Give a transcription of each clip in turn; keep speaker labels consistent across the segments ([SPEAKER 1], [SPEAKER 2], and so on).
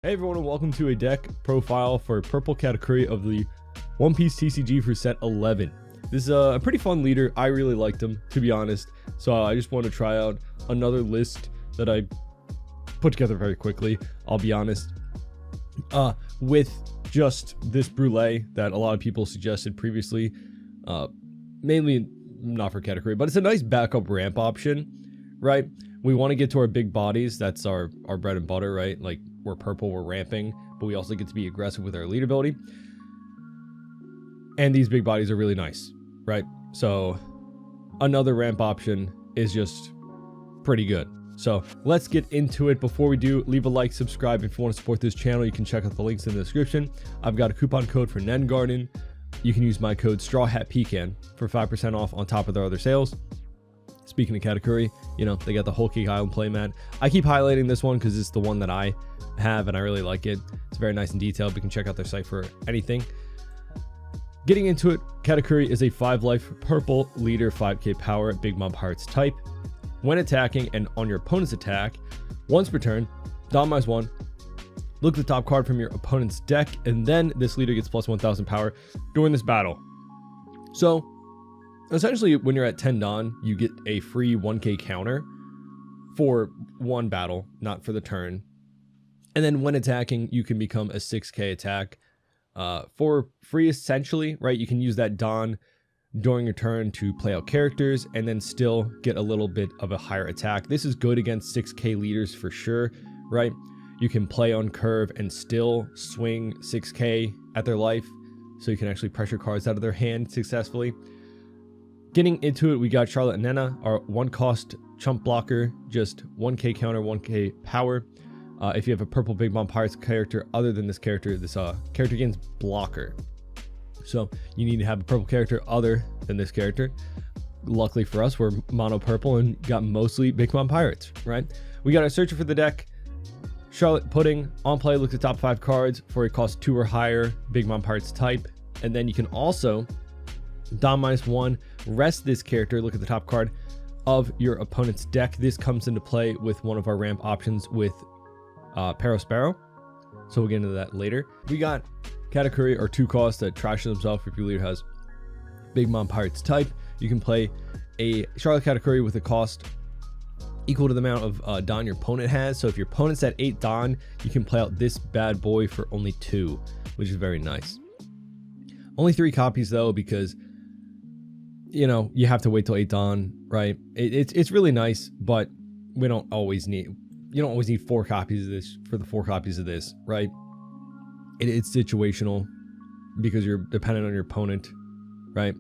[SPEAKER 1] Hey everyone, and welcome to a deck profile for purple Katakuri of the One Piece TCG for set 11. This is a pretty fun leader. I really liked him, to be honest. So I just want to try out another list that I put together very quickly, I'll be honest. With just this brulee that a lot of people suggested previously. Mainly not for Katakuri, but it's a nice backup ramp option, right? We want to get to our big bodies. That's our bread and butter, right? Like, we're purple, we're ramping, but we also get to be aggressive with our lead ability. And these big bodies are really nice, right? So another ramp option is just pretty good. So let's get into it. Before we do, leave a like, subscribe. If you want to support this channel, you can check out the links in the description. I've got a coupon code for Nen Garden. You can use my code StrawHatPecan for 5% off on top of their other sales. Speaking of Katakuri, you know, they got the Whole Cake Island playmat. I keep highlighting this one because it's the one that I have and I really like it. It's very nice and detailed. We can check out their site for anything. Getting into it, Katakuri is a 5-life purple leader, 5k power, Big Mom Pirates type. When attacking and on your opponent's attack, once per turn, -1, look at the top card from your opponent's deck, and then this leader gets plus 1000 power during this battle. So essentially, when you're at 10 Dawn, you get a free 1k counter for one battle, not for the turn. And then when attacking, you can become a 6k attack for free, essentially, right? You can use that Dawn during your turn to play out characters and then still get a little bit of a higher attack. This is good against 6k leaders for sure, right? You can play on curve and still swing 6k at their life, so you can actually pressure cards out of their hand successfully. Getting into it, we got Charlotte and Nena, our 1-cost chump blocker, just 1k counter, 1k power. If you have a purple Big Mom Pirates character other than this character gains blocker. So you need to have a purple character other than this character. Luckily for us, we're mono purple and got mostly Big Mom Pirates, right? We got our searcher for the deck. Charlotte Pudding, on play, look at the top 5 cards for a cost 2 or higher Big Mom Pirates type. And then you can also Dawn -1, rest this character, look at the top card of your opponent's deck. This comes into play with one of our ramp options with Sparrow. So we'll get into that later. We got Katakuri, or 2-cost, that trashes himself if your leader has Big Mom Pirates type. You can play a Charlotte Katakuri with a cost equal to the amount of Dawn your opponent has. So if your opponent's at 8 Dawn, you can play out this bad boy for only 2, which is very nice. Only 3 copies though, because you know, you have to wait till 8 Dawn, right? It's really nice, but you don't always need 4 copies of this for the 4 copies of this, right? It's situational because you're dependent on your opponent, right?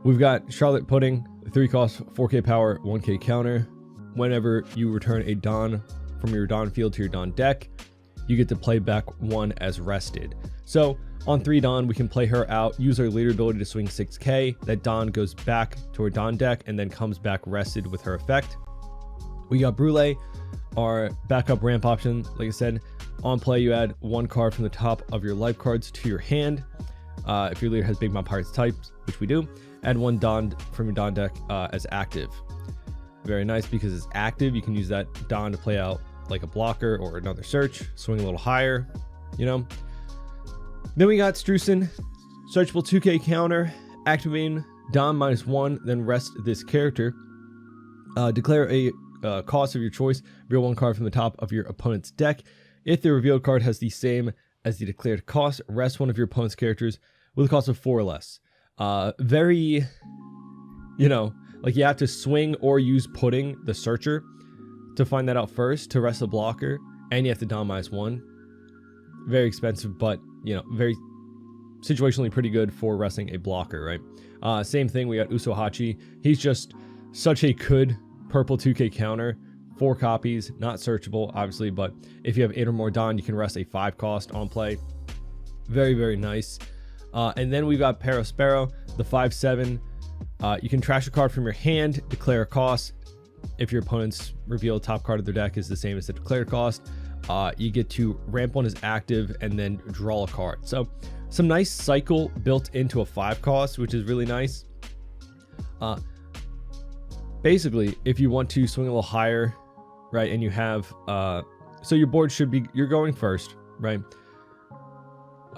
[SPEAKER 1] We've got Charlotte Pudding, 3-cost, 4k power, 1k counter. Whenever you return a Dawn from your Dawn field to your Dawn deck, you get to play back 1 as rested. So on 3 Dawn, we can play her out, use our leader ability to swing 6k. That Dawn goes back to our Dawn deck and then comes back rested with her effect. We got Brulee, our backup ramp option. Like I said, on play, you add 1 card from the top of your life cards to your hand. If your leader has Big Mom Pirates types, which we do, add 1 Dawn from your Dawn deck as active. Very nice, because it's active. You can use that Dawn to play out like a blocker or another search, swing a little higher, you know. Then we got Strucin, searchable 2k counter, activating Dawn -1, then rest this character. Declare a cost of your choice, reveal 1 card from the top of your opponent's deck. If the revealed card has the same as the declared cost, rest one of your opponent's characters with a cost of 4 or less. Very, you know, like you have to swing or use Pudding, the searcher, to find that out first to rest the blocker, and you have to Dawn -1. Very expensive, but you know, very situationally pretty good for resting a blocker, right? Same thing, we got Usohachi. He's just such a good purple 2k counter, 4 copies, not searchable, obviously, but if you have 8 or more Dawn, you can rest a 5-cost on play. Very, very nice. And then we've got Sparrow, the 5/7. You can trash a card from your hand, declare a cost. If your opponent's revealed top card of their deck is the same as the declared cost, you get to ramp 1 as active and then draw a card. So some nice cycle built into a 5-cost, which is really nice. Basically, if you want to swing a little higher, right, and you have So your board should be, you're going first, right?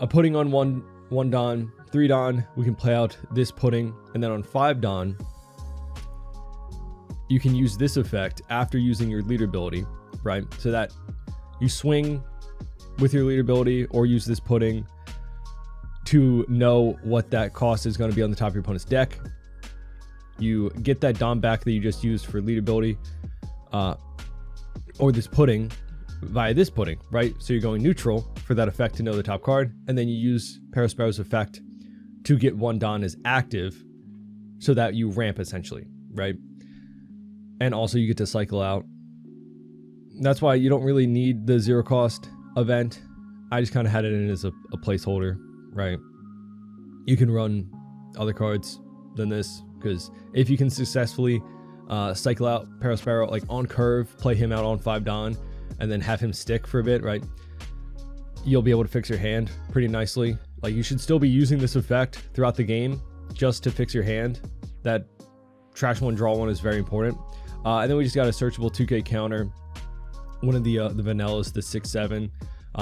[SPEAKER 1] Putting on one Don, 3 Don, we can play out this pudding, and then on 5 Don, you can use this effect after using your leader ability, right? So that you swing with your leader ability or use this pudding to know what that cost is going to be on the top of your opponent's deck. You get that Don back that you just used for leader ability, or this pudding via this pudding, right? So you're going neutral for that effect to know the top card, and then you use Parasparrow's effect to get 1 Don as active so that you ramp essentially, right? And also you get to cycle out. That's why you don't really need the 0 cost event. I just kind of had it in as a placeholder, right? You can run other cards than this, because if you can successfully cycle out Parasparrow, like on curve, play him out on 5 Don, and then have him stick for a bit, right? You'll be able to fix your hand pretty nicely. Like, you should still be using this effect throughout the game just to fix your hand. That trash 1, draw 1 is very important. And then we just got a searchable 2K counter. One of the vanillas, the 6/7.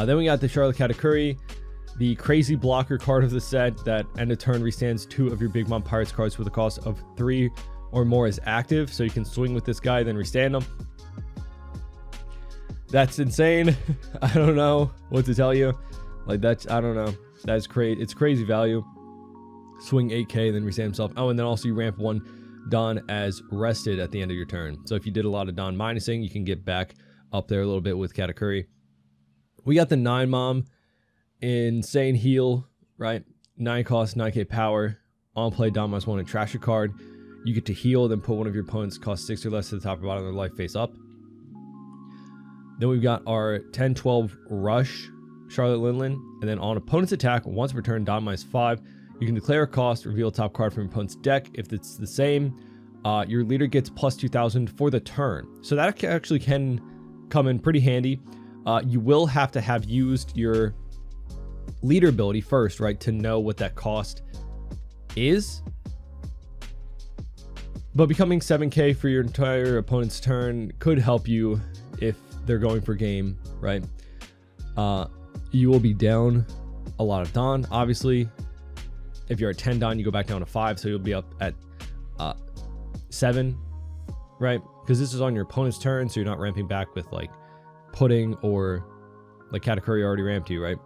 [SPEAKER 1] Then we got the Charlotte Katakuri, the crazy blocker card of the set that end of turn restands 2 of your Big Mom Pirates cards with a cost of 3 or more as active. So you can swing with this guy, then restand them. That's insane. I don't know what to tell you. Like, that's, I don't know. That's crazy. It's crazy value. Swing 8K, then restand himself. Oh, and then also you ramp 1 Don as rested at the end of your turn. So if you did a lot of Don minusing, you can get back up there a little bit with Katakuri. We got the 9 Mom, insane heal, right? 9 cost, 9K power. On play, Don -1 and trash a card. You get to heal, then put one of your opponent's cost 6 or less to the top or bottom of their life face up. Then we've got our 10-12 Rush, Charlotte Linlin, and then on opponent's attack, once per turn, Don -5. You can declare a cost, reveal a top card from your opponent's deck. If it's the same, your leader gets plus 2,000 for the turn. So that actually can come in pretty handy. You will have to have used your leader ability first, right, to know what that cost is. But becoming 7K for your entire opponent's turn could help you if they're going for game, right? You will be down a lot of Don, obviously. If you're at 10 Don, you go back down to 5, so you'll be up at 7, right? Because this is on your opponent's turn, so you're not ramping back with like pudding or like Katakuri already ramped you, right?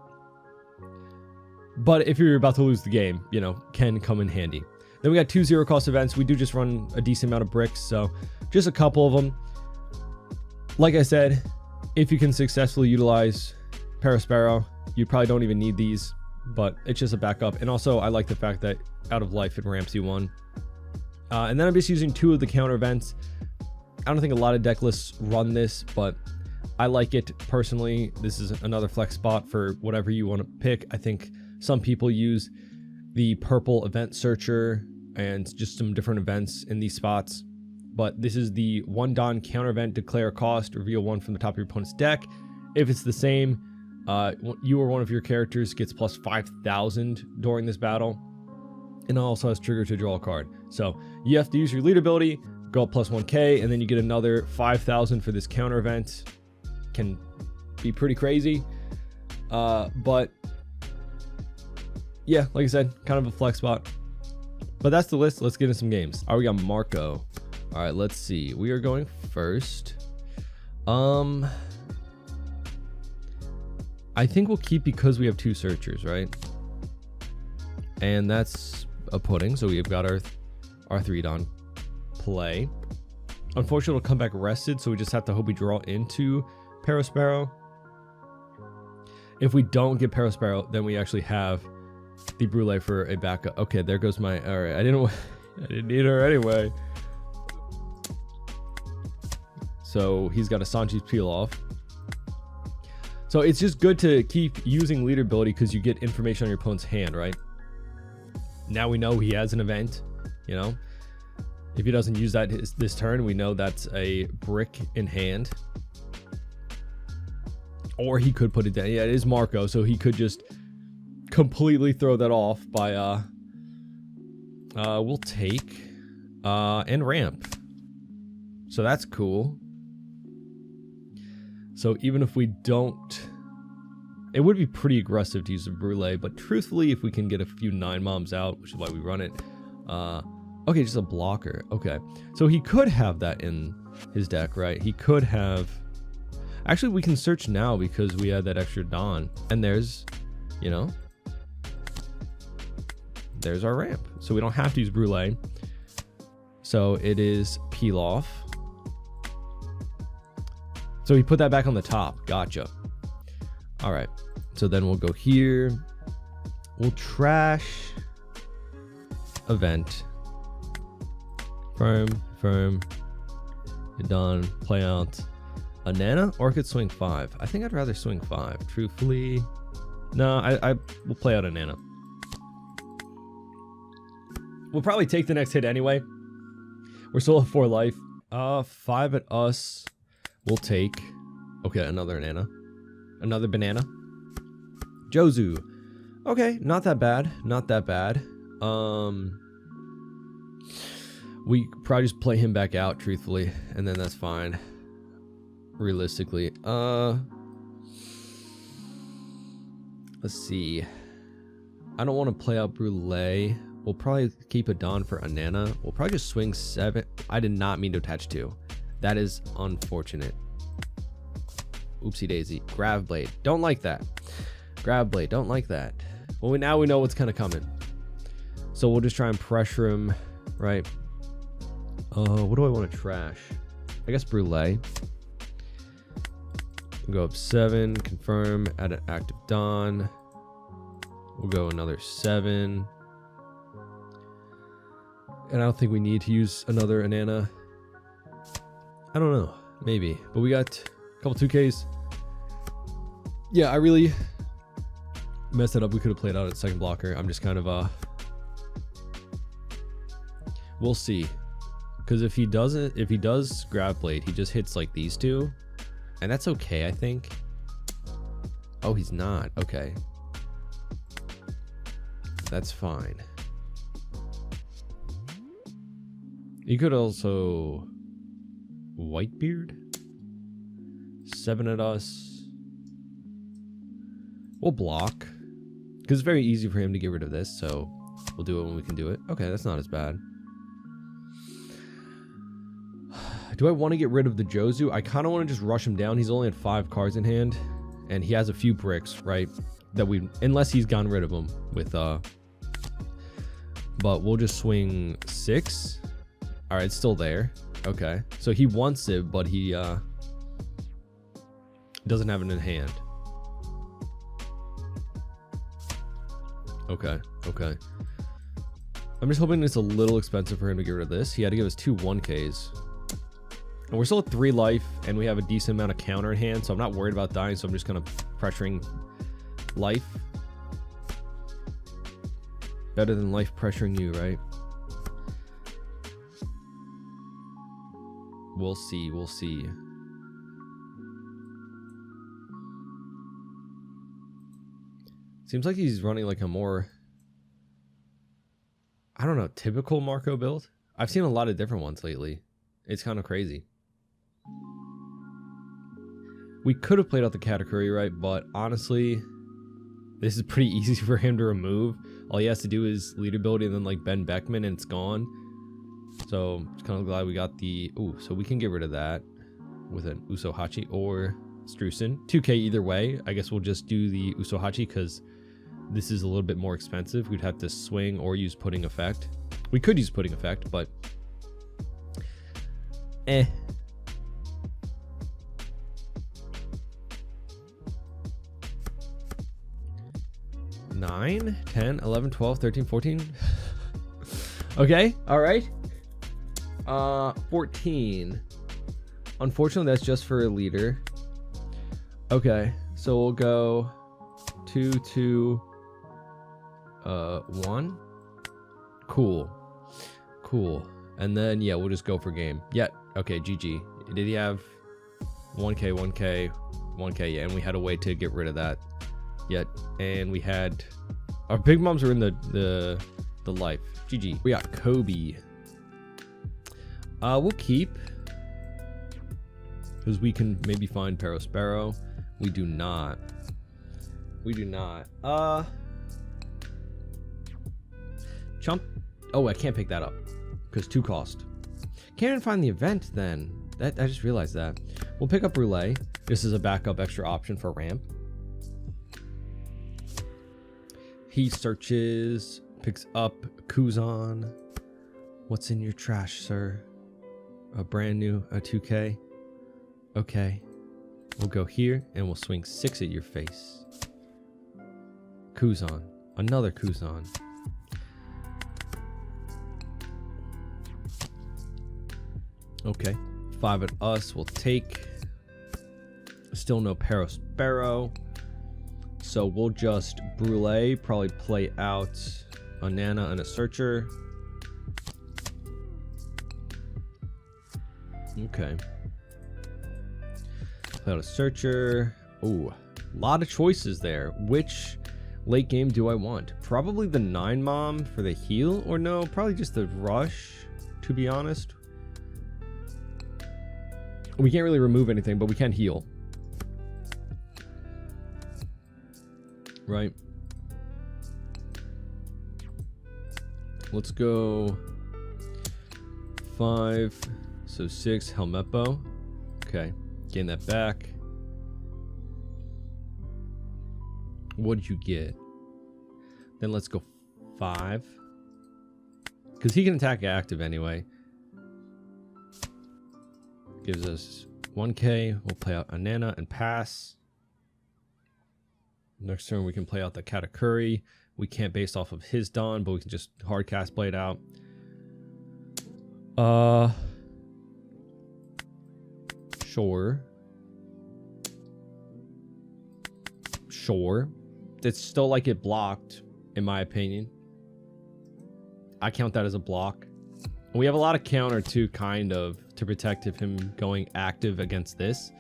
[SPEAKER 1] But if you're about to lose the game, you know, can come in handy. Then we got 2 0 cost events. We do just run a decent amount of bricks, so just a couple of them. Like I said, if you can successfully utilize Parasparrow, you probably don't even need these, but it's just a backup. And also, I like the fact that out of life, it ramps you 1. And then I'm just using 2 of the counter events. I don't think a lot of deck lists run this, but I like it personally. This is another flex spot for whatever you want to pick. I think some people use the purple event searcher and just some different events in these spots. But this is the 1 Don counter event, declare a cost, reveal 1 from the top of your opponent's deck. If it's the same, you or one of your characters gets plus 5,000 during this battle. And it also has trigger to draw a card. So you have to use your lead ability, go up plus 1K, and then you get another 5,000 for this counter event. Can be pretty crazy. But yeah, like I said, kind of a flex spot. But that's the list. Let's get into some games. All right, we got Marco. All right, let's see. We are going first. I think we'll keep because we have 2 searchers, right? And that's a pudding. So we've got our 3 Don play. Unfortunately, it'll come back rested, so we just have to hope we draw into Parasparrow. If we don't get Parasparrow, then we actually have the Brule for a backup. Okay, there goes my... All right, I didn't need her anyway. So he's got a Sanji's peel off. So it's just good to keep using leader ability because you get information on your opponent's hand, right? Now we know he has an event, you know? If he doesn't use that this turn, we know that's a brick in hand. Or he could put it down. Yeah, it is Marco, so he could just completely throw that off by we'll take and ramp. So that's cool. So even if we don't, it would be pretty aggressive to use a Brûlée, but truthfully, if we can get a few 9 moms out, which is why we run it, okay, just a blocker. Okay, so he could have that in his deck, right? He could have. Actually, we can search now because we had that extra Dawn, and there's, you know, there's our ramp. So we don't have to use Brûlée. So it is Peel Off. So we put that back on the top. Gotcha. All right. So then we'll go here. We'll trash event. Firm. You're done. Play out a Nana, or I could swing 5. I think I'd rather swing 5. Truthfully, no, I will play out a Nana. We'll probably take the next hit anyway. We're still at 4 life. 5 at us. We'll take. Okay, another Nana. Another banana. Jozu. Okay, not that bad. Not that bad. We probably just play him back out, truthfully, and then that's fine. Realistically. Let's see. I don't want to play out Brûlée. We'll probably keep a Dawn for a Nana. We'll probably just swing 7. I did not mean to attach 2. That is unfortunate. Oopsie daisy. Grav Blade. Don't like that. Grav Blade. Don't like that. Well, now we know what's kind of coming. So we'll just try and pressure him, right? What do I want to trash? I guess Brûlée. We'll go up 7. Confirm. Add an active Dawn. We'll go another 7. And I don't think we need to use another Anana. I don't know. Maybe. But we got a couple 2Ks. Yeah, I really messed it up. We could have played out at second blocker. I'm just kind of we'll see. Because if he does Grav Blade, he just hits like these 2. And that's okay, I think. Oh, he's not. Okay. That's fine. You could also Whitebeard. 7 at us. We'll block. Because it's very easy for him to get rid of this, so we'll do it when we can do it. Okay, that's not as bad. Do I want to get rid of the Jozu? I kind of want to just rush him down. He's only had 5 cards in hand, and he has a few bricks, right? That we, unless he's gotten rid of them with but we'll just swing 6. All right, it's still there. Okay, so he wants it, but he doesn't have it in hand. Okay. I'm just hoping it's a little expensive for him to get rid of this. He had to give us 2 1Ks. And we're still at 3 life, and we have a decent amount of counter in hand, so I'm not worried about dying, so I'm just kind of pressuring life. Better than life pressuring you, right? We'll see. Seems like he's running like a more, I don't know, typical Marco build. I've seen a lot of different ones lately. It's kind of crazy. We could have played out the Katakuri, right? But honestly, this is pretty easy for him to remove. All he has to do is lead ability and then like Ben Beckman and it's gone. So I'm kind of glad we got the... Ooh, so we can get rid of that with an Usohachi or Strusen. 2K either way. I guess we'll just do the Usohachi because this is a little bit more expensive. We'd have to swing or use Pudding Effect. We could use Pudding Effect, but... 9, 10, 11, 12, 13, 14. Okay, all right. 14. Unfortunately, that's just for a leader. Okay, so we'll go 2, 2, 1. Cool. And then, yeah, we'll just go for game. Yeah, okay, GG. Did he have 1K, 1K, 1K? Yeah, and we had a way to get rid of that. Yet, and we had our big moms are in the life. GG. We got Koby. We'll keep. Because we can maybe find Perospero. We do not. We do not. Chump. Oh, I can't pick that up. Because 2 cost. Can't even find the event then. I just realized that. We'll pick up Brûlé. This is a backup extra option for ramp. He searches. Picks up Kuzan. What's in your trash, sir? A brand new, a 2K. Okay. We'll go here and we'll swing 6 at your face. Kuzan. Another Kuzan. Okay. 5 at us. We'll take. Still no Perospero. So we'll just Brûlé. Probably play out a Nana and a Searcher. Okay. Play out a Searcher. Ooh, a lot of choices there. Which late game do I want? Probably the 9 Mom for the heal, or no, probably just the rush, to be honest. We can't really remove anything, but we can heal. Right. Let's go 5, so 6 Helmeppo. Okay, gain that back. What did you get? Then let's go 5. Because he can attack active anyway. Gives us 1k. We'll play out a Nana and pass. Next turn we can play out the Katakuri. We can't base off of his Dawn, but we can just hard cast play it out. Sure. Sure. It's still like it blocked, in my opinion. I count that as a block. We have a lot of counter too, kind of, to protect if him going active against this.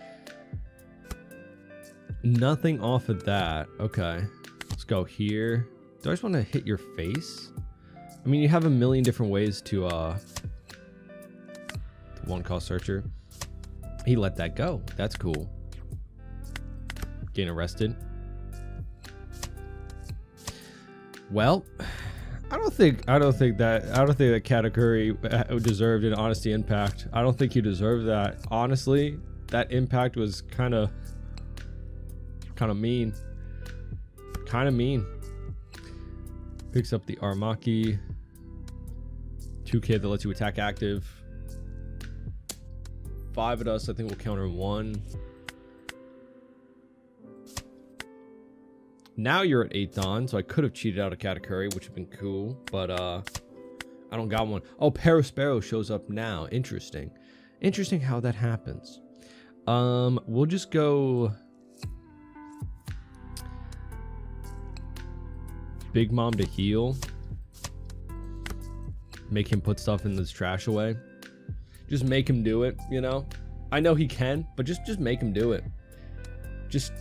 [SPEAKER 1] Nothing off of that. Okay. Let's go here. Do I just want to hit your face? I mean, you have a million different ways to the 1-cost Searcher. He let that go. That's cool. Getting arrested. Well, I don't think that Katakuri deserved an honesty impact. I don't think he deserved that. Honestly, that impact was kind of mean. Kind of mean. Picks up the Armaki. 2k that lets you attack active. 5 at us. I think we'll counter 1. Now you're at 8 Dawn, so I could have cheated out a Katakuri, which would have been cool, but I don't got one. Oh, Perospero shows up now. Interesting. Interesting how that happens. We'll just go Big Mom to heal. Make him put stuff in this trash away. Just make him do it, you know? I know he can, but just make him do it. Just,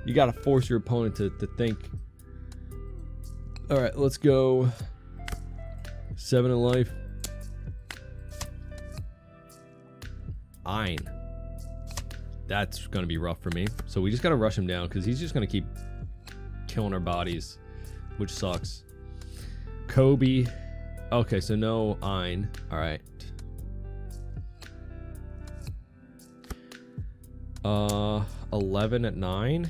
[SPEAKER 1] you gotta force your opponent to think. Alright, let's go 7 in life. Ein. That's gonna be rough for me. So we just gotta rush him down because he's just gonna keep killing our bodies, which sucks. Koby. Okay, so no Ein. Alright. 11 at 9.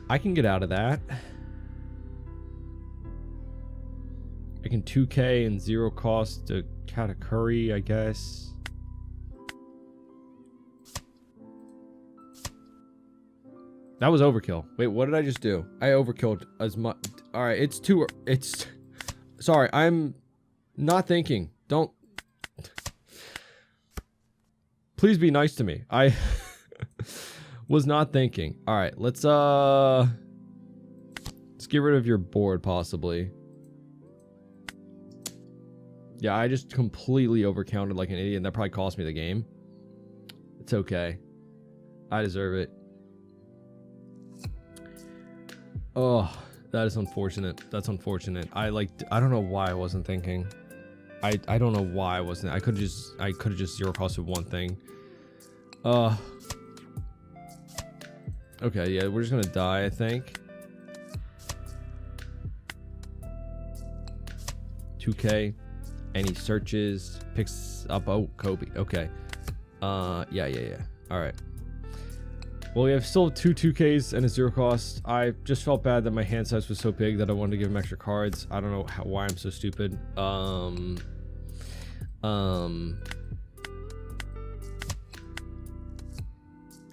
[SPEAKER 1] I can get out of that. I can 2k and 0 cost to Katakuri, I guess. That was overkill. Wait, what did I just do? I overkilled as much. All right, it's sorry, I'm not thinking. Don't. Please be nice to me. I was not thinking. All right, let's get rid of your board possibly. Yeah, I just completely overcounted like an idiot, and that probably cost me the game. It's okay. I deserve it. Oh, that is unfortunate. That's unfortunate. I don't know why I wasn't thinking. I don't know why I wasn't. I could have just zero costed one thing. Okay, yeah, we're just gonna die, I think. 2K. And he searches, picks up, oh, Koby. Okay. Yeah. All right. Well, we have still two 2Ks and a zero cost. I just felt bad that my hand size was so big that I wanted to give him extra cards. I don't know why I'm so stupid.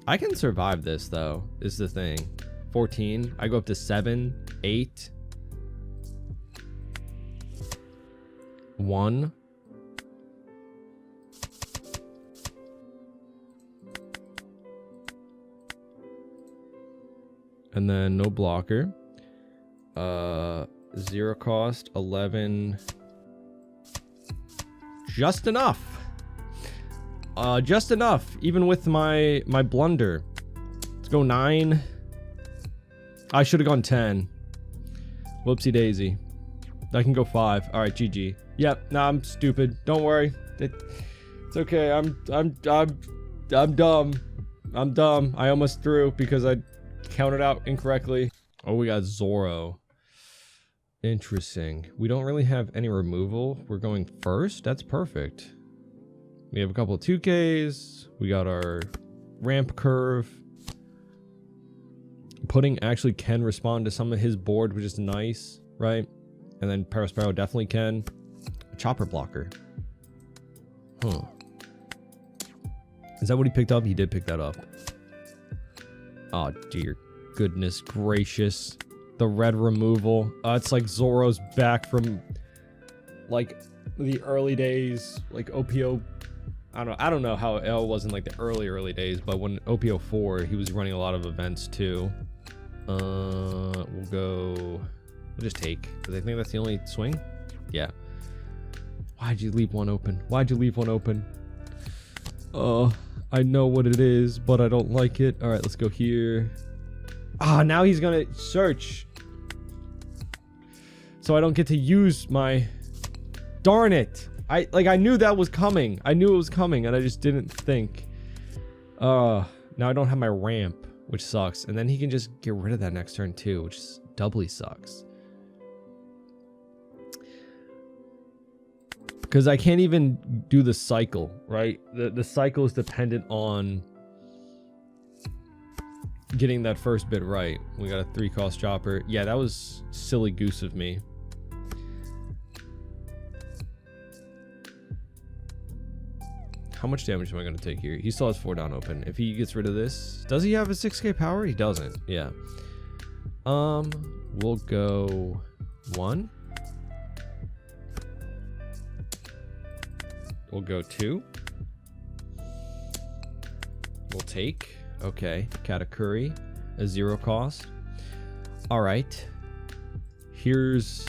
[SPEAKER 1] I can survive this though, is the thing. 14. I go up to 7, 8. 1. And then no blocker. Zero cost, 11. Just enough. Just enough, even with my blunder. Let's go 9. I should have gone 10. Whoopsie daisy. I can go 5. All right, GG. Yep. Nah, I'm stupid. Don't worry. It's okay. I'm dumb. I'm dumb. I almost threw because I counted out incorrectly. Oh, we got Zoro. Interesting. We don't really have any removal. We're going first. That's perfect. We have a couple of 2Ks. We got our ramp curve. Pudding actually can respond to some of his board, which is nice, right? And then Parasparrow definitely can. A chopper blocker. Huh. Is that what he picked up? He did pick that up. Oh, dear goodness gracious. The red removal. It's like Zoro's back from like the early days, like OPO. I don't know how L was in like the early days, but when OPO4, he was running a lot of events too. We'll just take, because I think that's the only swing. Yeah. Why'd you leave one open? Why'd you leave one open? I know what it is, but I don't like it. All right, let's go here. Ah, now he's gonna search. So I don't get to use my... Darn it. I knew that was coming. I knew it was coming, and I just didn't think. Now I don't have my ramp, which sucks. And then he can just get rid of that next turn too, which doubly sucks. Because I can't even do the cycle, right? The cycle is dependent on getting that first bit right. We got a 3-cost chopper. Yeah, that was silly goose of me. How much damage am I going to take here? He still has 4 down open. If he gets rid of this, does he have a 6K power? He doesn't. Yeah. We'll go 1. We'll go 2. We'll take. Okay. Katakuri. A 0 cost. All right. Here's...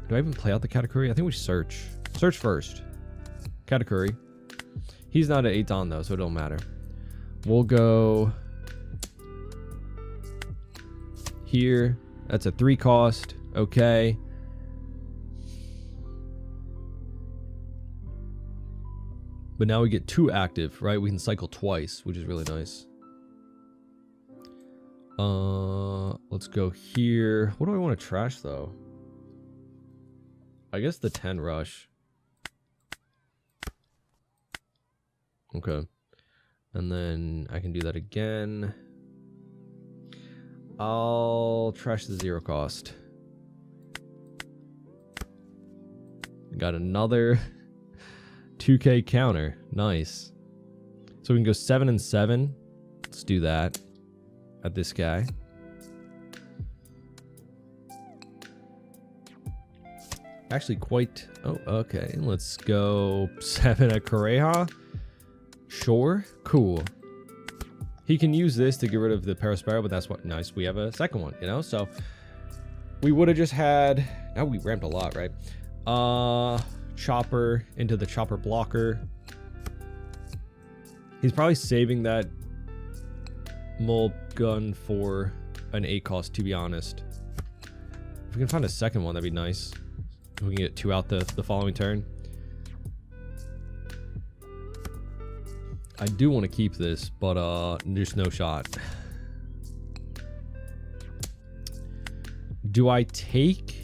[SPEAKER 1] Do I even play out the Katakuri? I think we search. Search first. Katakuri. He's not an 8 on though, so it don't matter. We'll go here. That's a 3 cost. Okay. But now we get 2 active, right? We can cycle twice, which is really nice. Let's go here. What do I want to trash though? I guess the 10 rush. Okay. And then I can do that again. I'll trash the 0 cost. Got another 2K counter. Nice. So we can go 7 and 7. Let's do that at this guy. Actually quite... Oh, okay. Let's go 7 at Koreha. Sure. Cool. He can use this to get rid of the Parasparrow, but that's what nice. We have a second one, you know? So we would have just had... Now we ramped a lot, right? Chopper into the chopper blocker. He's probably saving that mole gun for an 8 cost, to be honest. If we can find a second one, that'd be nice. We can get 2 out the following turn. I do want to keep this, but there's no shot. Do I take,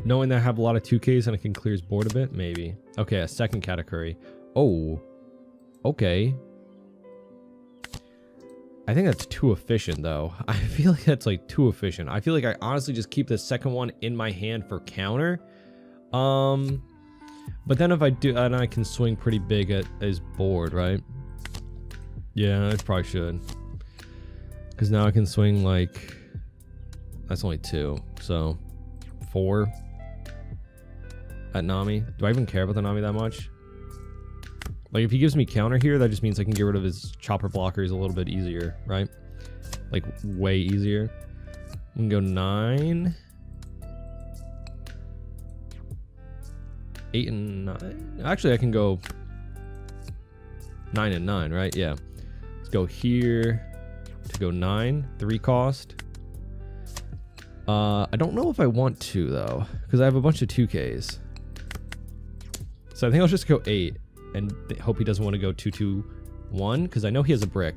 [SPEAKER 1] knowing that I have a lot of 2Ks and I can clear his board a bit? Maybe. Okay, a second Katakuri. Oh, okay. I think that's too efficient, though. I feel like that's like too efficient. I feel like I honestly just keep the second one in my hand for counter. But then if I do, and I can swing pretty big at his board, right? Yeah, I probably should. Because now I can swing like, that's only 2, so 4 at Nami. Do I even care about the Nami that much? Like if he gives me counter here, that just means I can get rid of his chopper blockers a little bit easier, right? Like way easier. We can go 9. 8 and 9. Actually, I can go 9 and 9, right? Yeah. Let's go here to go 9. 3 cost. I don't know if I want to though, because I have a bunch of 2Ks. So I think I'll just go 8 and hope he doesn't want to go 2-2-1 because I know he has a brick.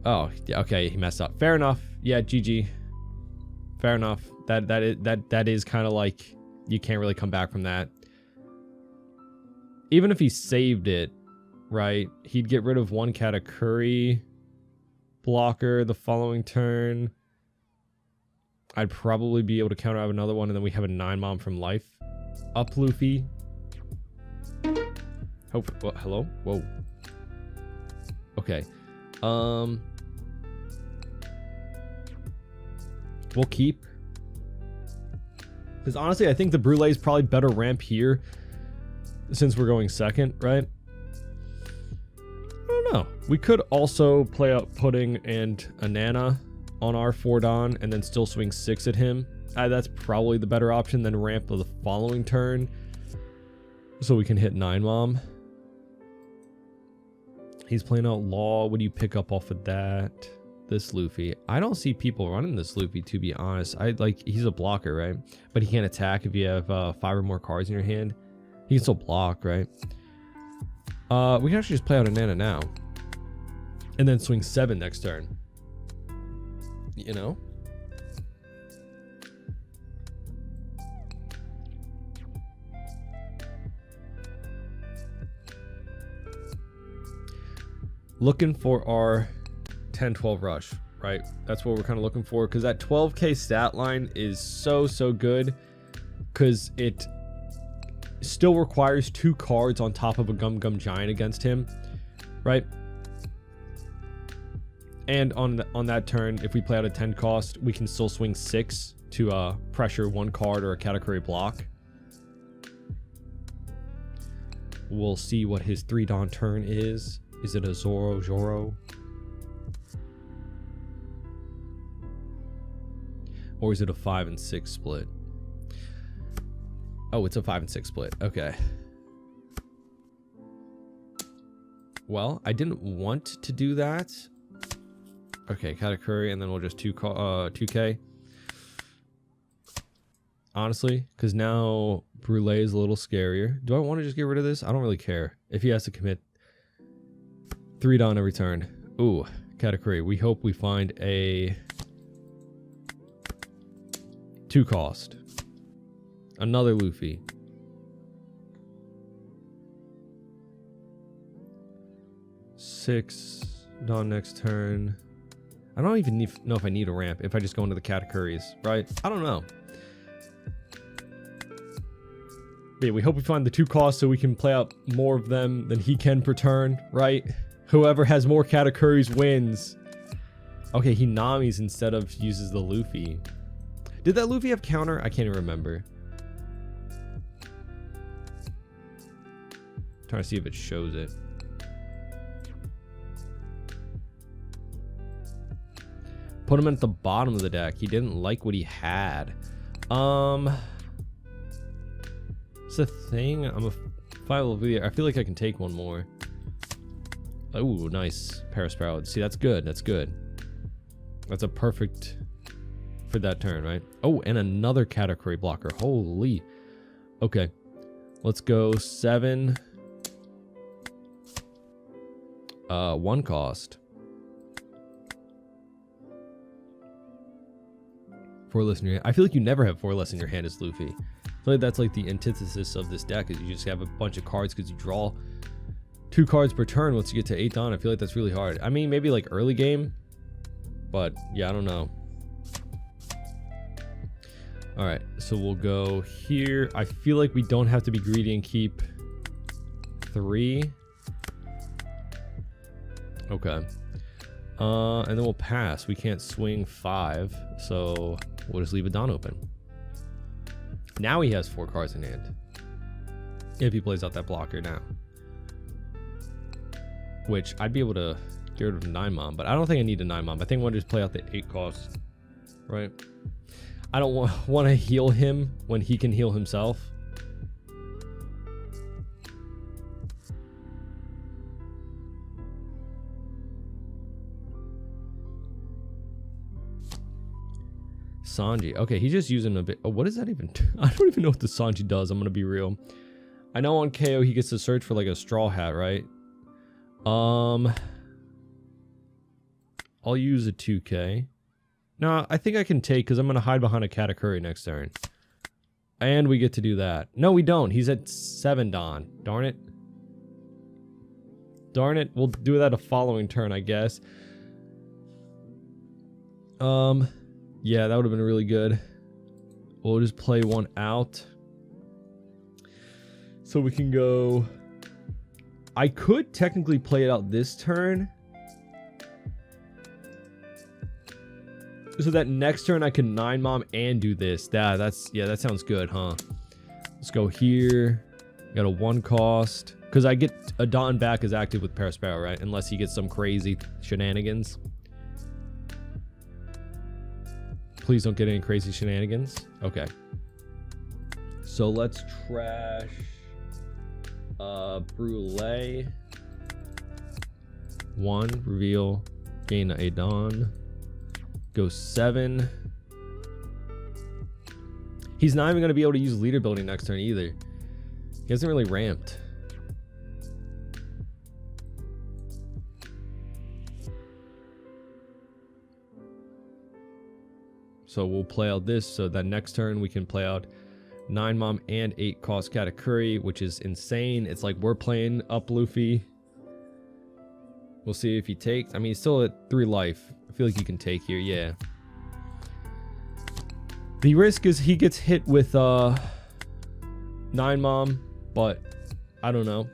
[SPEAKER 1] Oh, yeah, okay, he messed up. Fair enough. Yeah, GG. Fair enough. That is kind of like you can't really come back from that. Even if he saved it, right? He'd get rid of 1 Katakuri blocker the following turn. I'd probably be able to counter out another one, and then we have a 9-mom from life. Up, Luffy. Hope. Well, hello. Whoa. Okay. We'll keep. Because honestly, I think the Brulee is probably better ramp here since we're going second, right? I don't know. We could also play out Pudding and a Nana on our 4 Don and then still swing 6 at him. That's probably the better option than ramp of the following turn. So we can hit 9-mom. He's playing out Law. What do you pick up off of that? This Luffy. I don't see people running this Luffy, to be honest. He's a blocker, right? But he can't attack if you have 5 or more cards in your hand. He can still block, right? We can actually just play out a Nana now. And then swing 7 next turn. You know? Looking for our 10-12 rush, right? That's what we're kind of looking for, because that 12k stat line is so good, because it still requires 2 cards on top of a Gum Gum Giant against him, right? And on that turn, if we play out a 10 cost, we can still swing 6 to pressure 1 card or a Katakuri block. We'll see what his 3 Don turn is. Is it a Zoro? Or is it a 5 and 6 split? Oh, it's a 5 and 6 split. Okay. Well, I didn't want to do that. Okay, Katakuri, and then we'll just 2K. Honestly, because now Brulee is a little scarier. Do I want to just get rid of this? I don't really care. If he has to commit 3 Don every turn. Ooh, Katakuri. We hope we find a 2 cost. Another Luffy. Six Don next turn. I don't even know if I need a ramp if I just go into the Katakuris, right? I don't know. But yeah, we hope we find the 2 costs so we can play out more of them than he can per turn, right? Whoever has more Katakuris wins. Okay, he Namis instead of uses the Luffy. Did that Luffy have counter? I can't even remember. Trying to see if it shows it. Put him at the bottom of the deck. He didn't like what he had. It's a thing. I'm a 5 level. I feel like I can take one more. Oh, nice. Parasparrow. See, that's good. That's good. That's a perfect for that turn, right? Oh, and another Katakuri blocker. Holy. Okay. Let's go 7. 1 cost. 4 less in your hand. I feel like you never have 4 less in your hand as Luffy. I feel like that's like the antithesis of this deck, is you just have a bunch of cards because you draw 2 cards per turn once you get to 8 Dawn. I feel like that's really hard. I mean, maybe like early game, but yeah, I don't know. All right, so we'll go here. I feel like we don't have to be greedy and keep 3. Okay. And then we'll pass. We can't swing 5, so we'll just leave a Dawn open. Now he has 4 cards in hand. If he plays out that blocker now. Which I'd be able to get rid of 9 Mom, but I don't think I need a 9 Mom. I think I want to just play out the 8 cost. Right? I don't want to heal him when he can heal himself. Sanji. Okay, he's just using a bit. Oh, what does that even do? I don't even know what the Sanji does. I'm going to be real. I know on KO he gets to search for like a straw hat, right? I'll use a 2K. No, I think I can take because I'm going to hide behind a Katakuri next turn. And we get to do that. No, we don't. He's at 7 Dawn. Darn it. Darn it. We'll do that a following turn, I guess. Yeah, that would have been really good. We'll just play 1 out. So we can go... I could technically play it out this turn. So that next turn I can 9 Mom and do this. Yeah, that sounds good, huh? Let's go here. Got a 1 cost. Because I get a Dawn back as active with Parasparrow, right? Unless he gets some crazy shenanigans. Please don't get any crazy shenanigans. Okay. So let's trash Brulee. 1, reveal, gain a Dawn. Go 7. He's not even going to be able to use leader building next turn either. He hasn't really ramped. So we'll play out this so that next turn we can play out 9 Mom and 8 cost Katakuri, which is insane. It's like we're playing up Luffy. We'll see if he takes. I mean, he's still at 3 life. I feel like he can take here, yeah. The risk is he gets hit with 9 Mom, but I don't know.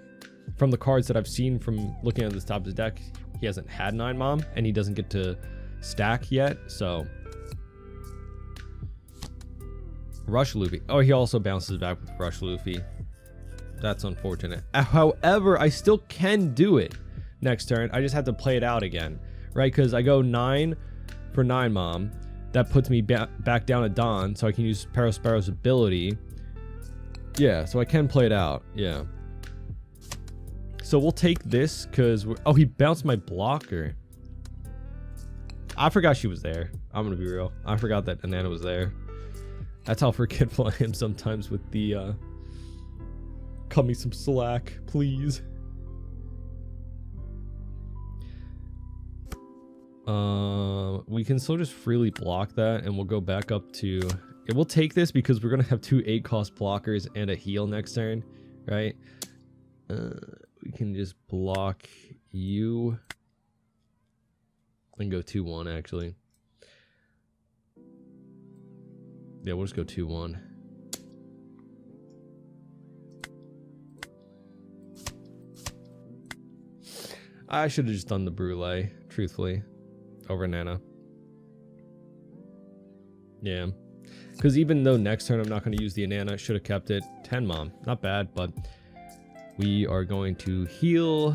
[SPEAKER 1] From the cards that I've seen from looking at the top of his deck, he hasn't had 9 Mom, and he doesn't get to stack yet, so... Rush Luffy. Oh, he also bounces back with Rush Luffy. That's unfortunate. However, I still can do it next turn. I just have to play it out again, right? Because I go 9 for 9 Mom. That puts me back down to Dawn, so I can use Parasparrow's ability. Yeah, so I can play it out. Yeah. So we'll take this because... Oh, he bounced my blocker. I forgot she was there. I'm going to be real. I forgot that Anana was there. That's how forgetful I am sometimes with the, cut me some slack, please. We can still just freely block that, and we'll go back up to... It will take this because we're going to have 2 8 cost blockers and a heal next turn, right? We can just block you. And go 2-1, actually. Yeah, we'll just go 2-1. I should have just done the Brulee, truthfully, over Nana. Yeah. Because even though next turn I'm not going to use the Anana, should have kept it. 10 Mom. Not bad, but we are going to heal.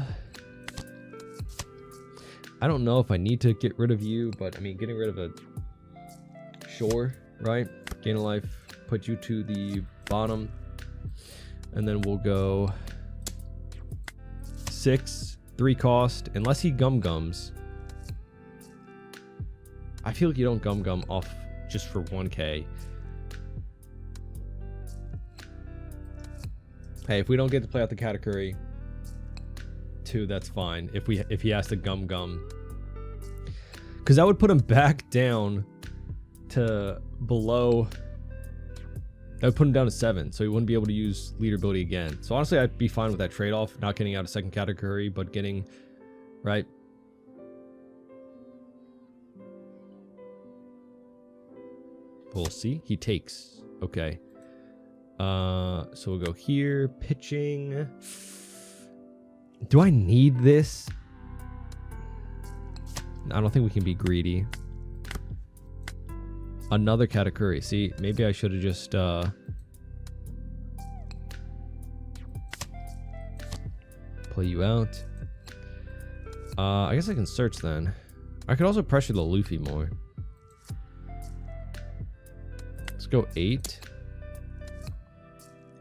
[SPEAKER 1] I don't know if I need to get rid of you, but I mean, getting rid of a... Sure, right? Gain a life, put you to the bottom, and then we'll go 6, 3 cost, unless he gums. I feel like you don't gum off just for 1k. Hey, if we don't get to play out the Katakuri 2, that's fine. If he has to gum, because that would put him back down to below. That would put him down to 7, so he wouldn't be able to use leader ability again. So honestly, I'd be fine with that trade-off, not getting out a second Katakuri, but getting right. We'll see. He takes. Okay. So we'll go here. Pitching. Do I need this? I don't think we can be greedy. Another Katakuri. See, maybe I should have just play you out. I guess I can search then. I could also pressure the Luffy more. Let's go 8.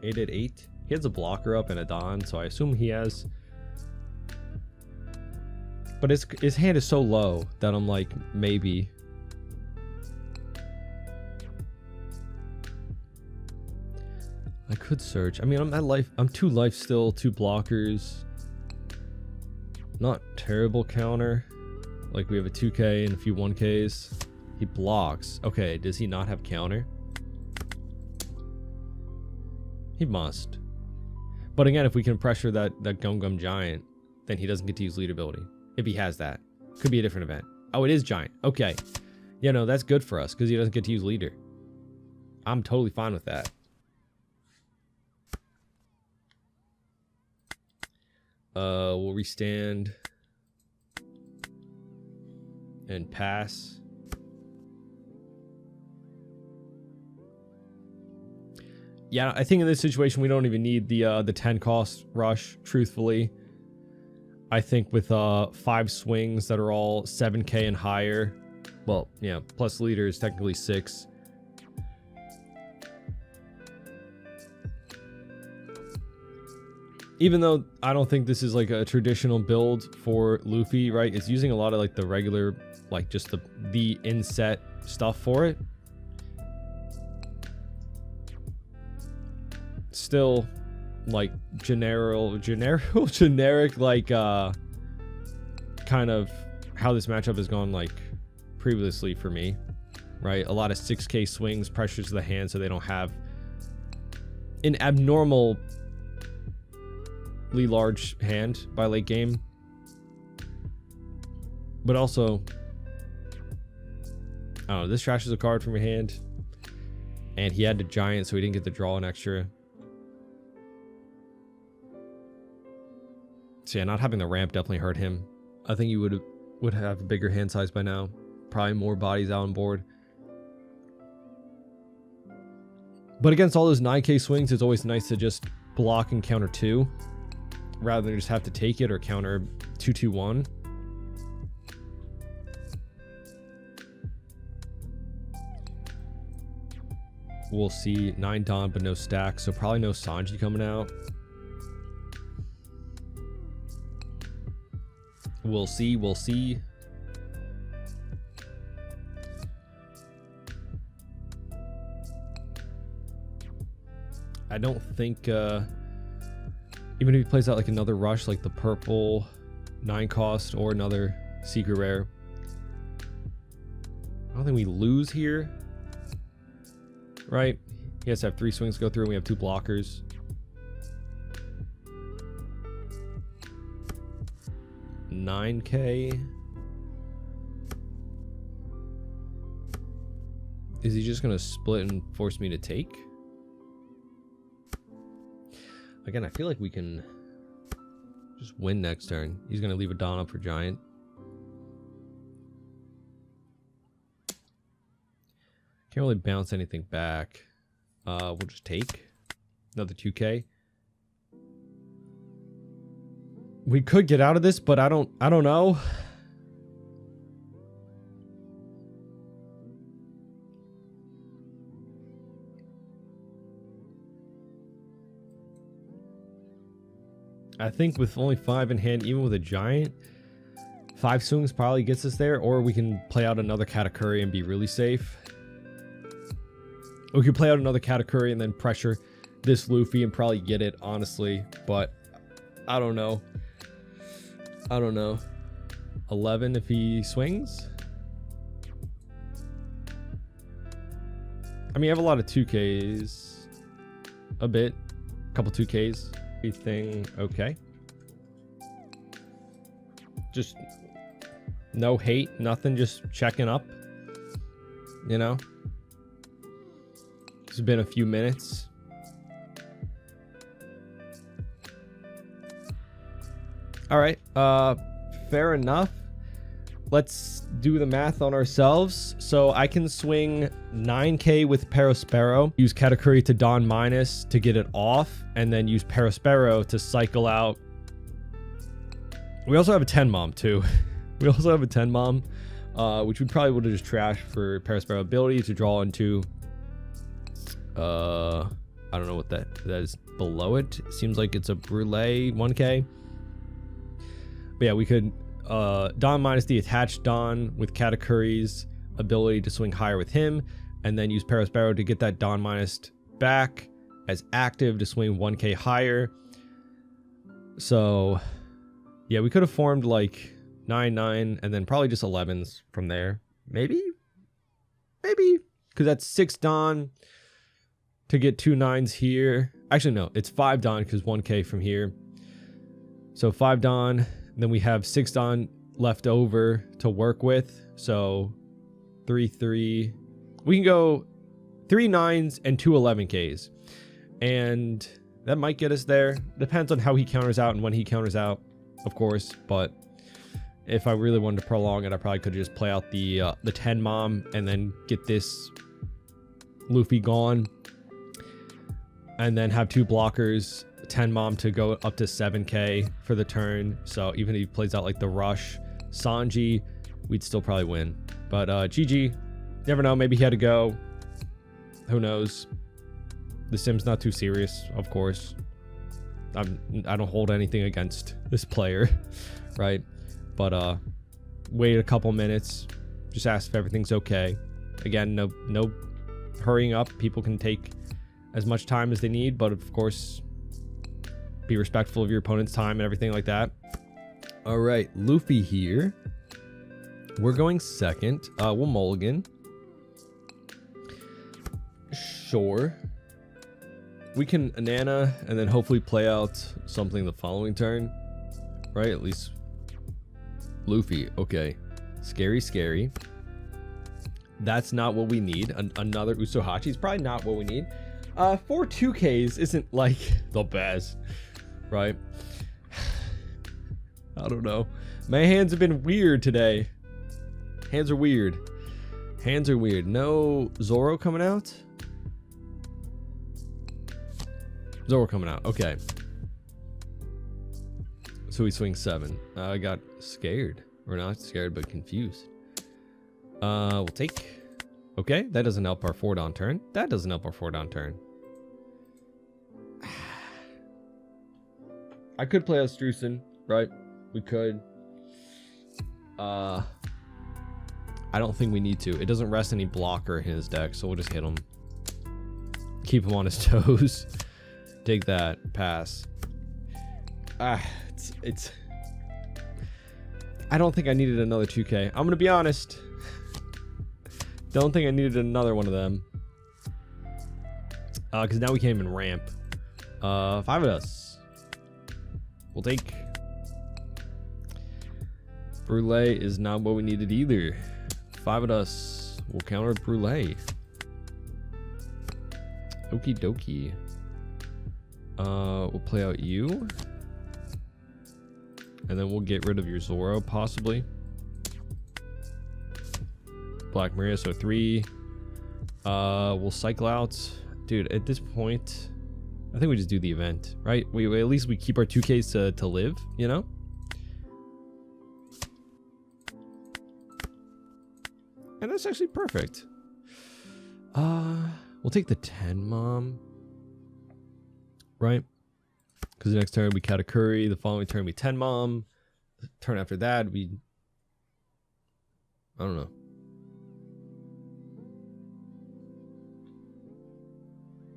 [SPEAKER 1] 8 at 8. He has a blocker up and a Don, so I assume he has. But his hand is so low that I'm like, maybe. I could search. I mean, I'm at life. I'm 2 life still, 2 blockers. Not terrible counter. Like we have a 2k and a few 1ks. He blocks. Okay, does he not have counter? He must. But again, if we can pressure that Gum Giant, then he doesn't get to use lead ability. If he has that. Could be a different event. Oh, it is Giant. Okay. Yeah, no, that's good for us because he doesn't get to use leader. I'm totally fine with that. We'll restand and pass. Yeah, I think in this situation we don't even need the 10 cost rush, truthfully. I think with 5 swings that are all 7k and higher, well, yeah, plus leader is technically 6. Even though I don't think this is like a traditional build for Luffy, right? It's using a lot of like the regular, like just the inset stuff for it. Still like generic like kind of how this matchup has gone like previously for me, right? A lot of 6k swings, pressures the hand so they don't have an abnormal large hand by late game, but also I don't know, this trashes a card from your hand, and he had the Giant so he didn't get to draw an extra. So yeah, not having the ramp definitely hurt him. I think he would have a bigger hand size by now, probably more bodies out on board. But against all those 9k swings, it's always nice to just block and counter 2 rather than just have to take it or counter 2-2-1. We'll see 9 Don but no stack, so probably no Sanji coming out. We'll see, we'll see. I don't think even if he plays out like another rush, like the purple 9 cost or another secret rare, I don't think we lose here, right? He has to have 3 swings go through and we have 2 blockers. $9k. Is he just gonna split and force me to take? Again, I feel like we can just win next turn. He's going to leave a Don up for Giant. Can't really bounce anything back. We'll just take another 2k. We could get out of this, but I don't know. I think with only 5 in hand, even with a Giant, 5 swings probably gets us there, or we can play out another Katakuri and be really safe. We could play out another Katakuri and then pressure this Luffy and probably get it, honestly. But I don't know. 11 if he swings. I mean, I have a lot of 2Ks. A bit. A couple 2Ks. Everything okay. Just no hate, nothing, just checking up. You know? It's been a few minutes. All right, fair enough. Let's do the math on ourselves. So I can swing 9K with Perospero, use Katakuri to Dawn minus to get it off, and then use Perospero to cycle out. We also have a 10 mom too. We also have a 10 mom, which we probably would have just trashed for Perospero ability to draw into. I don't know what that is below it. It seems like it's a Brûlée 1K. But yeah, we could Dawn minus the attached Dawn with Katakuri's ability to swing higher with him, and then use Perospero to get that Dawn minus back as active to swing 1K higher. So yeah, we could have formed like 9-9 and then probably just 11s from there. Maybe because that's 6 Dawn to get 2 9s here. Actually no, it's 5 Dawn because 1K from here. So 5 Dawn. Then we have 6 Dawn left over to work with. So 3-3. We can go 3 9s and 2 11Ks. And that might get us there. Depends on how he counters out and when he counters out, of course. But if I really wanted to prolong it, I probably could just play out the 10 mom and then get this Luffy gone. And then have 2 blockers. 10 mom to go up to 7K for the turn. So even if he plays out like the rush Sanji, we'd still probably win. But GG, never know, maybe he had to go, who knows. The sim's not too serious, of course. I don't hold anything against this player, right? But wait a couple minutes, just ask if everything's okay. Again, no hurrying up. People can take as much time as they need, but of course be respectful of your opponent's time and everything like that. All right, Luffy here. We're going second. We'll mulligan. Sure. We can Nana and then hopefully play out something the following turn. Right, at least Luffy. Okay. Scary. That's not what we need. Another Usohachi is probably not what we need. 4 2Ks isn't like the best. Right? I don't know. My hands have been weird today. Hands are weird. No Zoro coming out? Zoro coming out. Okay. So we swing 7. I got scared. Or not scared, but confused. We'll take. Okay, that doesn't help our 4 down turn. I could play as Strusen, right? We could. I don't think we need to. It doesn't rest any blocker in his deck, so we'll just hit him. Keep him on his toes. Take that. Pass. It's... I don't think I needed another 2K. I'm gonna be honest. Don't think I needed another one of them. Because now we can't even ramp. 5 of us. We'll take. Brûlée is not what we needed either. 5 of us. We'll counter Brûlée. Okie dokie. We'll play out you. And then we'll get rid of your Zoro, possibly. Black Maria, so 3. We'll cycle out. Dude, at this point, I think we just do the event, right? We at least we keep our 2Ks to live, you know? And that's actually perfect. We'll take the 10 mom. Right? Because the next turn we Katakuri, the following turn we 10 mom. The turn after that we... I don't know.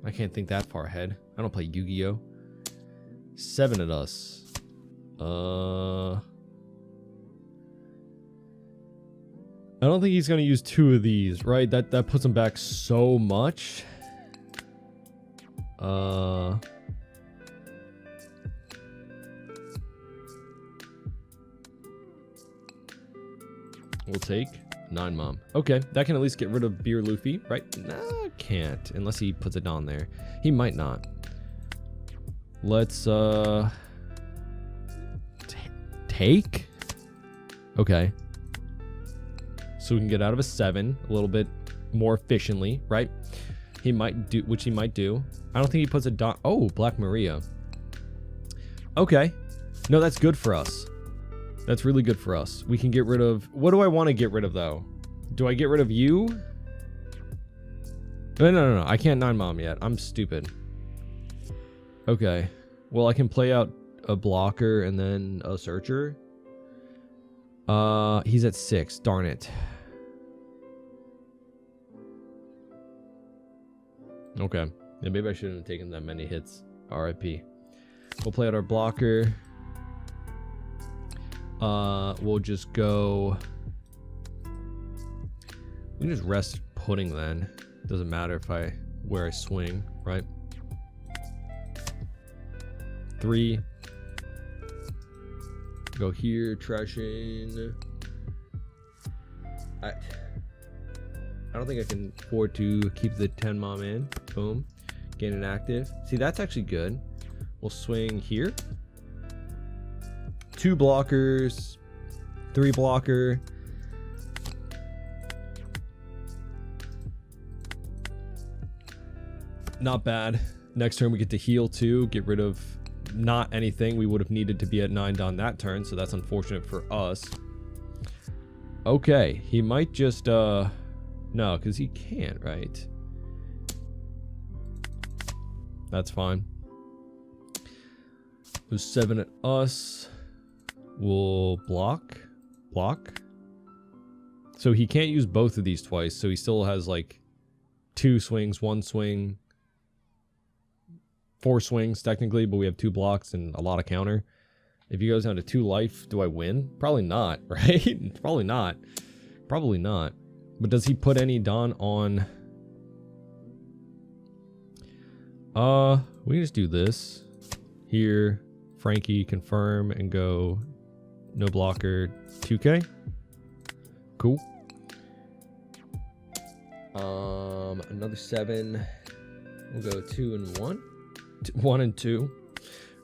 [SPEAKER 1] I can't think that far ahead. I don't play Yu-Gi-Oh. 7 at us. I don't think he's gonna use 2 of these, right? That puts him back so much. We'll take 9 mom. Okay, that can at least get rid of Beer Luffy, right? Nah, can't unless he puts it on there. He might not. Let's take. Okay. So we can get out of a 7 a little bit more efficiently, right? He might do, which he might do. I don't think he puts a dot. Oh, Black Maria. Okay. No, that's good for us. That's really good for us. We can get rid of... What do I want to get rid of, though? Do I get rid of you? No. I can't 9 mom yet. I'm stupid. Okay. Well, I can play out a blocker and then a searcher. He's at 6. Darn it. Okay. Yeah, maybe I shouldn't have taken that many hits. RIP. We'll play out our blocker. We'll just go... We can just rest pudding then. Doesn't matter if where I swing, right? 3. Go here, trashing. I don't think I can afford to keep the 10 mom in. Boom. Gain an active. See, that's actually good. We'll swing here. 2 blockers. 3 blocker. Not bad. Next turn we get to heal too. Get rid of not anything. We would have needed to be at 9 on that turn, so that's unfortunate for us. Okay, he might just no, because he can't, right? That's fine. There's 7 at us. We'll block. So he can't use both of these twice, so he still has like 2 swings, 1 swing, 4 swings technically, but we have 2 blocks and a lot of counter. If he goes down to 2 life, do I win? Probably not, right? Probably not. But does he put any Don on? We can just do this. Here, Frankie, confirm, and go no blocker, 2K. Cool. Another 7. We'll go 2 and 1. 1 and 2.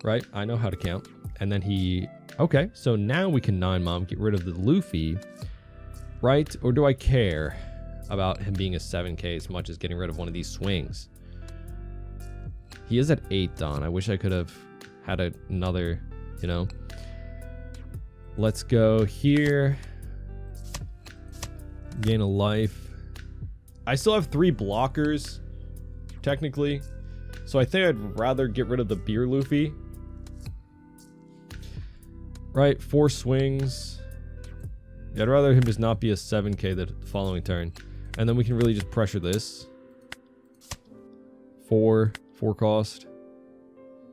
[SPEAKER 1] Right? I know how to count. And then he... Okay, so now we can 9 mom, get rid of the Luffy. Right? Or do I care about him being a 7K as much as getting rid of one of these swings? He is at 8, Don. I wish I could have had another, you know. Let's go here. Gain a life. I still have 3 blockers, technically. So I think I'd rather get rid of the Beer Luffy. Right, 4 swings. Yeah, I'd rather him just not be a 7K the following turn. And then we can really just pressure this. 4 cost.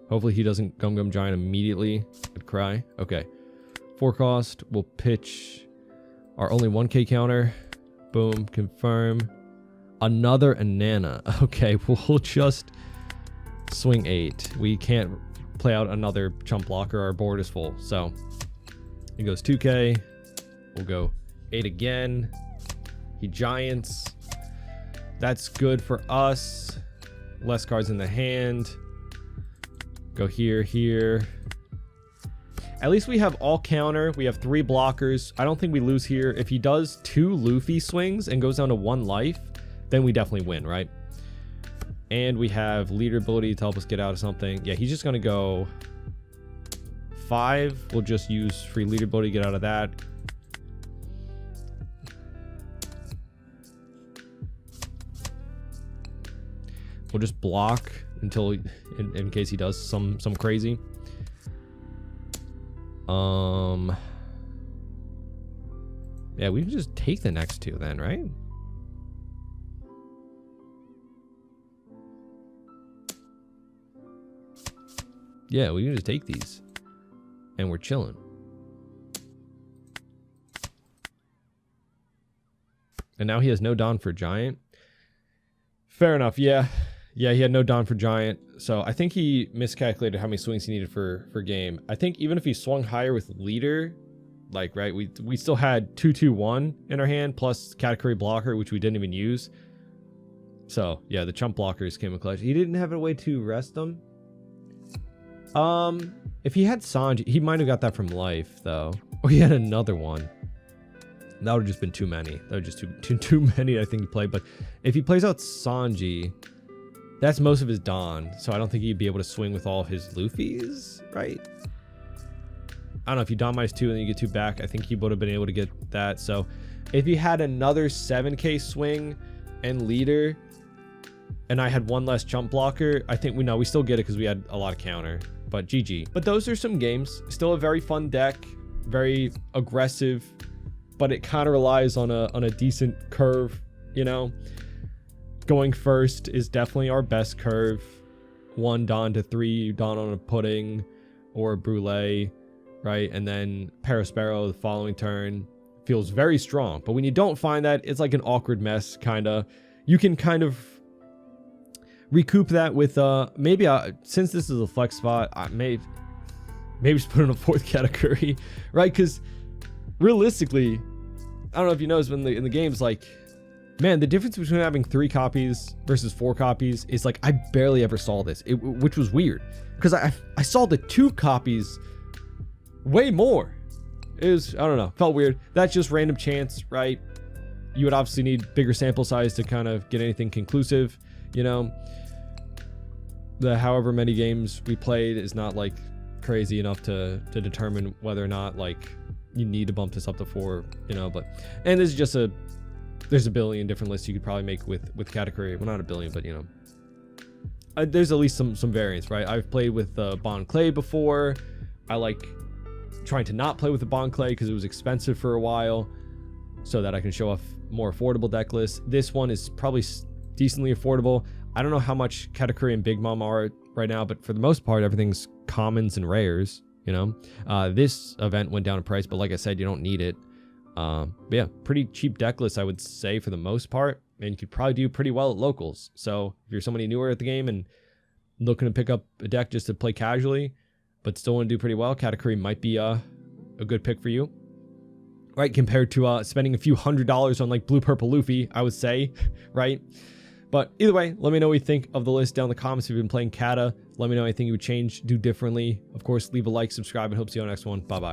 [SPEAKER 1] Hopefully he doesn't Gum Giant immediately. I'd cry. Okay. 4 cost. We'll pitch our only 1K counter. Boom. Confirm. Another Anana. Okay, we'll just swing 8. We can't play out another chump blocker. Our board is full. So he goes 2K. We'll go 8 again. He giants. That's good for us. Less cards in the hand. Go here. At least we have all counter. We have 3 blockers. I don't think we lose here. If he does 2 Luffy swings and goes down to 1 life, then we definitely win, right? And we have leader ability to help us get out of something. Yeah, he's just going to go 5. We'll just use free leader ability to get out of that. We'll just block until in case he does some crazy. Yeah, we can just take the next 2 then, right? Yeah, we can just take these. And we're chilling. And now he has no Dawn for Giant. Fair enough, yeah. Yeah, he had no Dawn for Giant. So I think he miscalculated how many swings he needed for game. I think even if he swung higher with Leader, like, right, we still had 2-2-1 in our hand, plus Katakuri blocker, which we didn't even use. So, yeah, the chump blockers came in clutch. He didn't have a way to rest them. If he had Sanji, he might have got that from life, though. Or he had another one. That would have just been too many. That would just too many, I think, to play. But if he plays out Sanji, that's most of his Dawn. So I don't think he'd be able to swing with all of his Luffy's, right? I don't know, if you Dawn -2 and then you get 2 back, I think he would have been able to get that. So if he had another 7k swing and Leader, and I had one less jump blocker, I think we still get it because we had a lot of counter. But GG. But those are some games. Still a very fun deck, very aggressive, but it kind of relies on a decent curve, you know. Going first is definitely our best curve. 1 Dawn to 3 Dawn on a pudding or a brulee, right? And then Perospero the following turn feels very strong. But when you don't find that, it's like an awkward mess, kind of. You can kind of recoup that with maybe since this is a flex spot, maybe just put in a 4th Katakuri, right? Because realistically, I don't know if you noticed in the games, like, man, the difference between having 3 copies versus 4 copies is like, I barely ever saw this, which was weird because I saw the 2 copies way more. It was, I don't know, felt weird. That's just random chance, right? You would obviously need bigger sample size to kind of get anything conclusive, you know. The however many games we played is not like crazy enough to determine whether or not like you need to bump this up to 4, you know. But and this is just there's a billion different lists you could probably make with Katakuri. Well, not a billion, but you know, there's at least some variants, right? I've played with Bon Clay before. I like trying to not play with the Bon Clay because it was expensive for a while, so that I can show off more affordable deck lists. This one is probably decently affordable. I don't know how much Katakuri and Big Mom are right now, but for the most part, everything's commons and rares, you know. This event went down in price, but like I said, you don't need it. But yeah, pretty cheap deck list, I would say, for the most part, and you could probably do pretty well at locals. So if you're somebody newer at the game and looking to pick up a deck just to play casually, but still want to do pretty well, Katakuri might be a good pick for you, right? Compared to spending a few $100s on like blue purple Luffy, I would say, right? But either way, let me know what you think of the list down in the comments. If you've been playing Kata, let me know anything you would change, do differently. Of course, leave a like, subscribe, and hope to see you on the next one. Bye-bye.